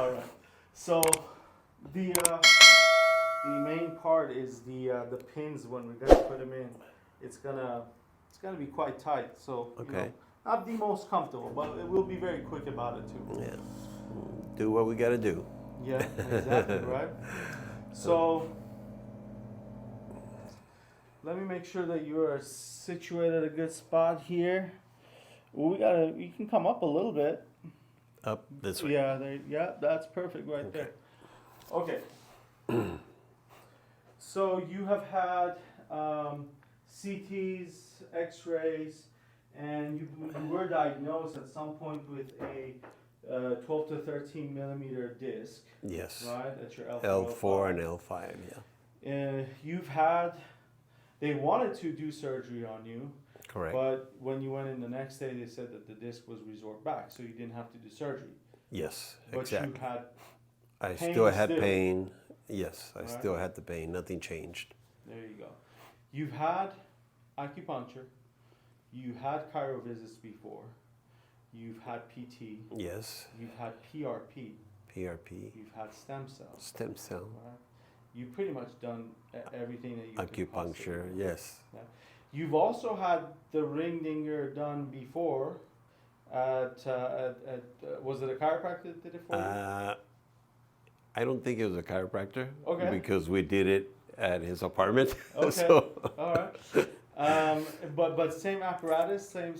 All right. So the main part is the pins when we're gonna put them in. It's gonna be quite tight. So Okay. not the most comfortable, but it will be very quick about it too. Yeah. Do what we got to do. Yeah, exactly, right? So let me make sure that you are situated at a good spot here. You can come up a little bit. Up this way. Yeah, that's perfect right there. Okay. So you have had CTs, X-rays, and you were diagnosed at some point with a 12 to 13 millimeter disc, Yes. right? At your L4 and L5, yeah. They wanted to do surgery on you, Correct. but when you went in the next day, they said that the disc was resorbed back, so you didn't have to do surgery. Yes, But exactly. you had I pain still had still. pain. Yes, I Right. still had the pain. Nothing changed. There you go. You've had acupuncture. You had chiro visits before. You've had PT. Yes. You've had PRP. PRP. You've had stem cells. Stem cell. Right? You've pretty much done everything that you could possibly Acupuncture. do. Yes. Yeah. You've also had the ring dinger done before. Was it a chiropractor that did it for you? I don't think it was a chiropractor. Okay. Because we did it at his apartment. Okay. So, All right. But same apparatus, same.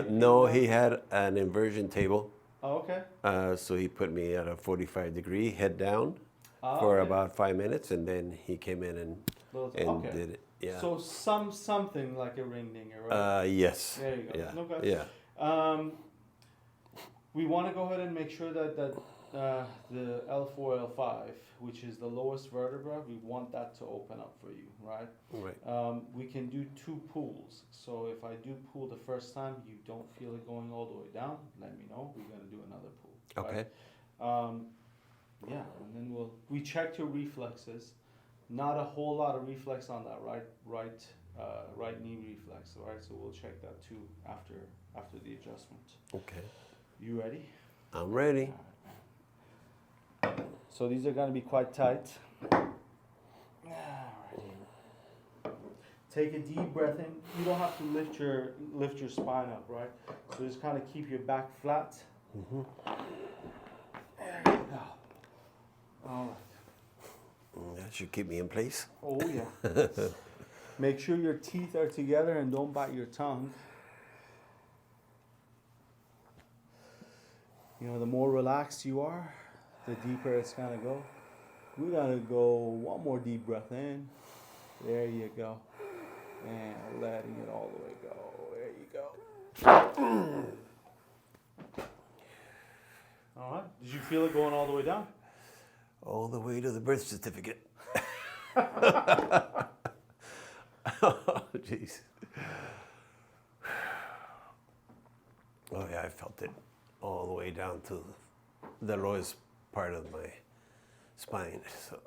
no, he had an inversion table. Oh, okay. So he put me at a 45-degree, head down, Ah, for okay. about 5 minutes, and then he came in and Okay. did it. Yeah. So something like a ring dinger, right? Yes. There you go. Yeah. Okay. Yeah. We want to go ahead and make sure that the L4, L5, which is the lowest vertebra, we want that to open up for you, right? Right. We can do 2 pulls. So if I do pull the first time, you don't feel it going all the way down, let me know. We're going to do another pull. Okay. Right? Yeah, and then we checked your reflexes. Not a whole lot of reflex on that right knee reflex, all right? So we'll check that too after the adjustment. Okay. You ready? I'm ready. So these are going to be quite tight. All right. Take a deep breath in. You don't have to lift your spine up, right? So just kind of keep your back flat. Mm-hmm. There you go. All right. That should keep me in place. Oh yeah. Make sure your teeth are together and don't bite your tongue. You know, the more relaxed you are, the deeper it's gonna go. We're gonna go one more deep breath in. There you go. And letting it all the way go. There you go. All right. Did you feel it going all the way down? All the way to the birth certificate. Oh, jeez. Oh, yeah, I felt it all the way down to the lowest part of my spine. So,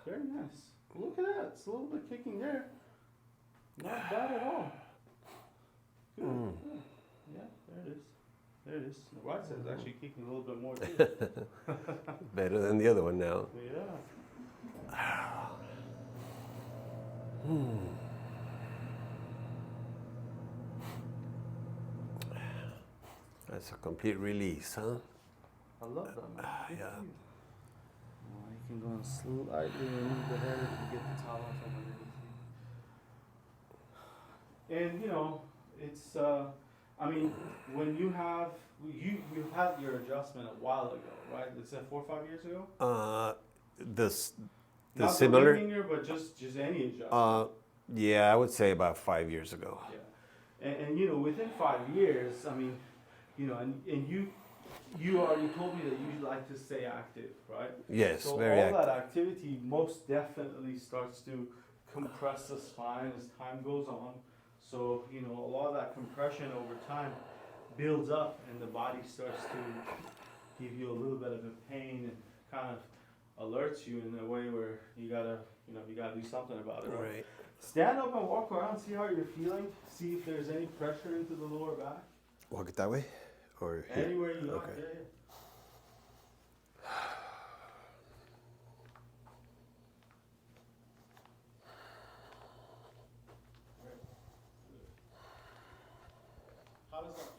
Very nice. Look at that. It's a little bit kicking there. Not bad at all. Good. Mm. Good. Yeah, there it is. There it is. The right side is actually kicking a little bit more too. better than the other one now. Yeah. That's a complete release, huh? I love that, man. Good yeah. for you. Well, you can go and slightly remove the hair to get the towel from underneath. And you know, it's I mean, when you had your adjustment a while ago, right? Is that 4 or 5 years ago? The Not similar. the ring finger, but just any adjustment. Yeah, I would say about 5 years ago. Yeah. And you know, within 5 years, I mean, you know, and you already told me that you like to stay active, right? Yes, so very active. all that activity most definitely starts to compress the spine as time goes on. So, you know, a lot of that compression over time builds up and the body starts to give you a little bit of a pain and kind of alerts you in a way where you gotta do something about it, right? Stand up and walk around, see how you're feeling, see if there's any pressure into the lower back. Walk it that way? Or here? Anywhere you like, Okay. yeah.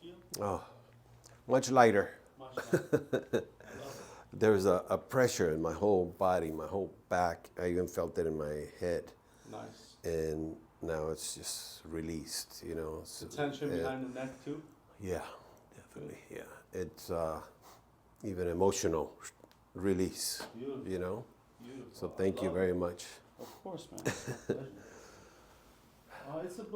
feel? Oh, much lighter. Much better. I love it. There was a pressure in my whole body, my whole back. I even felt it in my head. Nice. And now it's just released, you know. The tension behind the neck too? Yeah, definitely, yeah. It's even emotional release, Beautiful. you know. Beautiful. So thank you very much. Of course, man. It's a pleasure. It's a blessing.